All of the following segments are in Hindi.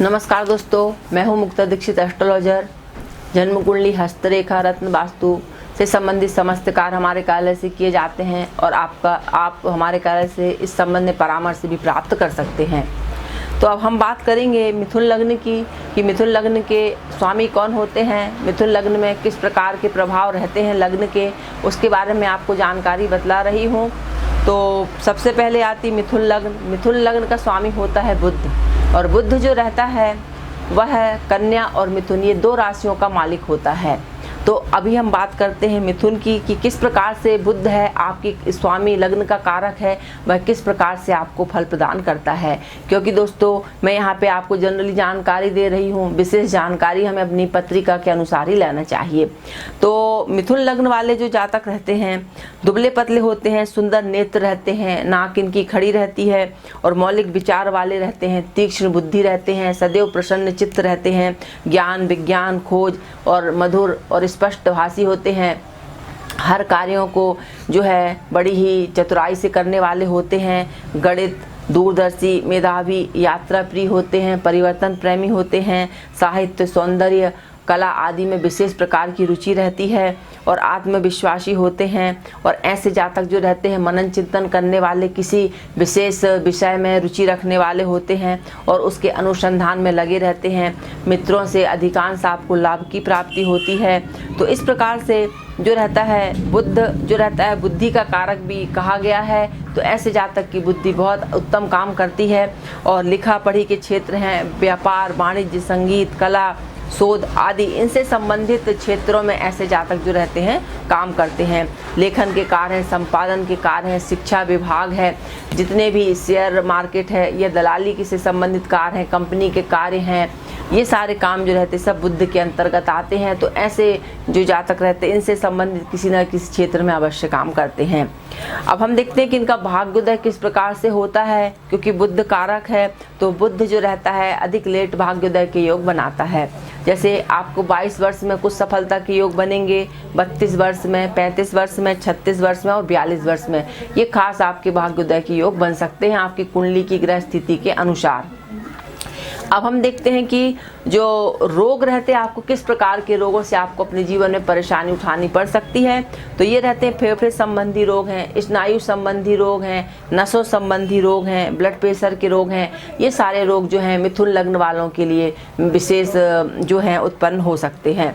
नमस्कार दोस्तों, मैं हूं मुक्ता दीक्षित, एस्ट्रोलॉजर। जन्म कुंडली, हस्तरेखा, रत्न वास्तु से संबंधित समस्त कार्य हमारे कार्यालय से किए जाते हैं और आप हमारे कार्यालय से इस संबंध में परामर्श भी प्राप्त कर सकते हैं। तो अब हम बात करेंगे मिथुन लग्न की कि मिथुन लग्न के स्वामी कौन होते हैं, मिथुन लग्न में किस प्रकार के प्रभाव रहते हैं लग्न के, उसके बारे में आपको जानकारी बतला रही हूँ। तो सबसे पहले आती मिथुन लग्न। मिथुन लग्न का स्वामी होता है बुध, और बुध जो रहता है वह कन्या और मिथुन, ये दो राशियों का मालिक होता है। तो अभी हम बात करते हैं मिथुन की कि किस प्रकार से बुध है आपकी स्वामी, लग्न का कारक है, वह किस प्रकार से आपको फल प्रदान करता है। क्योंकि दोस्तों मैं यहाँ पे आपको जनरली जानकारी दे रही हूँ, विशेष जानकारी हमें अपनी पत्रिका के अनुसार ही लेना चाहिए। तो मिथुन लग्न वाले जो जातक रहते हैं दुबले पतले होते हैं, सुंदर नेत्र रहते हैं, नाक इनकी खड़ी रहती है और मौलिक विचार वाले रहते हैं, तीक्ष्ण बुद्धि रहते हैं, सदैव प्रसन्न चित्त रहते हैं, ज्ञान विज्ञान खोज और मधुर और स्पष्टभाषी होते हैं। हर कार्यों को जो है बड़ी ही चतुराई से करने वाले होते हैं, गणित दूरदर्शी, मेधावी, यात्रा प्रिय होते हैं, परिवर्तन प्रेमी होते हैं, साहित्य, सौंदर्य, कला आदि में विशेष प्रकार की रुचि रहती है और आत्मविश्वासी होते हैं। और ऐसे जातक जो रहते हैं मनन चिंतन करने वाले, किसी विशेष विषय में रुचि रखने वाले होते हैं और उसके अनुसंधान में लगे रहते हैं। मित्रों से अधिकांश आपको लाभ की प्राप्ति होती है। तो इस प्रकार से जो रहता है बुध जो रहता है बुद्धि का कारक भी कहा गया है। तो ऐसे जातक की बुद्धि बहुत उत्तम काम करती है और लिखा पढ़ी के क्षेत्र हैं, व्यापार, वाणिज्य, संगीत, कला, शोध आदि इनसे संबंधित क्षेत्रों में ऐसे जातक जो रहते हैं काम करते हैं। लेखन के कार्य हैं, संपादन के कार्य हैं, शिक्षा विभाग है, जितने भी शेयर मार्केट है या दलाली की से संबंधित कार्य हैं, कंपनी के कार्य हैं, ये सारे काम जो रहते हैं सब बुध के अंतर्गत आते हैं। तो ऐसे जो जातक रहते हैं इनसे संबंधित किसी न किसी क्षेत्र में अवश्य काम करते हैं। अब हम देखते हैं कि इनका भाग्योदय किस प्रकार से होता है। क्योंकि बुध कारक है तो बुध जो रहता है अधिक लेट भाग्योदय के योग बनाता है। जैसे आपको 22 वर्ष में कुछ सफलता के योग बनेंगे, 32 वर्ष में, 35 वर्ष में, 36 वर्ष में और 42 वर्ष में ये खास आपके भाग्योदय के योग बन सकते हैं आपकी कुंडली की ग्रह स्थिति के अनुसार। अब हम देखते हैं कि जो रोग रहते हैं आपको किस प्रकार के रोगों से आपको अपने जीवन में परेशानी उठानी पड़ सकती है। तो ये रहते हैं फेफड़े संबंधी रोग हैं, स्नायु संबंधी रोग हैं, नसों संबंधी रोग हैं, ब्लड प्रेशर के रोग हैं। ये सारे रोग जो हैं मिथुन लग्न वालों के लिए विशेष जो हैं उत्पन्न हो सकते हैं।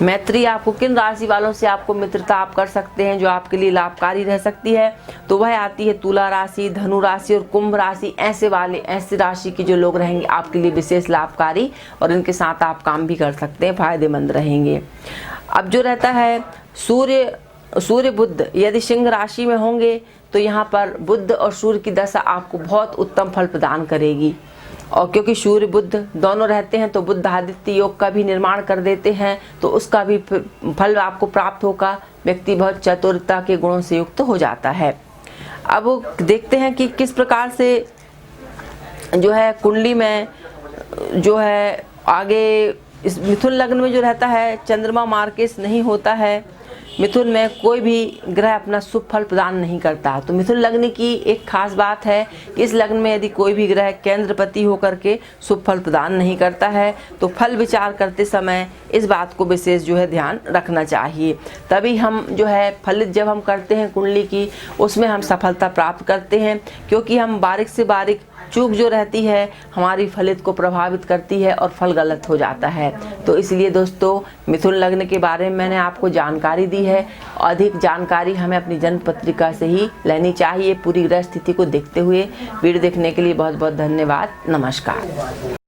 मैत्री आपको किन राशि वालों से आपको मित्रता आप कर सकते हैं जो आपके लिए लाभकारी रह सकती है। तो वह आती है तुला राशि, धनु राशि और कुंभ राशि। ऐसे राशि के जो लोग रहेंगे आपके लिए विशेष लाभकारी और इनके साथ आप काम भी कर सकते हैं, फायदेमंद रहेंगे। अब जो रहता है सूर्य बुध यदि सिंह राशि में होंगे तो यहाँ पर बुध और सूर्य की दशा आपको बहुत उत्तम फल प्रदान करेगी। और क्योंकि सूर्य बुध दोनों रहते हैं तो बुध आदित्य योग का भी निर्माण कर देते हैं, तो उसका भी फल आपको प्राप्त होगा। व्यक्ति बहुत चतुरता के गुणों से युक्त हो जाता है। अब देखते हैं कि किस प्रकार से जो है कुंडली में जो है आगे इस मिथुन लग्न में जो रहता है चंद्रमा मार्केश नहीं होता है। मिथुन में कोई भी ग्रह अपना शुभ फल प्रदान नहीं करता। तो मिथुन लग्न की एक खास बात है कि इस लग्न में यदि कोई भी ग्रह केंद्रपति होकर के शुभ फल प्रदान नहीं करता है तो फल विचार करते समय इस बात को विशेष जो है ध्यान रखना चाहिए। तभी हम जो है फलित जब हम करते हैं कुंडली की उसमें हम सफलता प्राप्त करते हैं। क्योंकि हम बारीक से बारीक चूक जो रहती है हमारी फलित को प्रभावित करती है और फल गलत हो जाता है। तो इसलिए दोस्तों मिथुन लग्न के बारे में मैंने आपको जानकारी दी है। अधिक जानकारी हमें अपनी जन्म पत्रिका से ही लेनी चाहिए पूरी ग्रह स्थिति को देखते हुए। वीडियो देखने के लिए बहुत बहुत धन्यवाद। नमस्कार।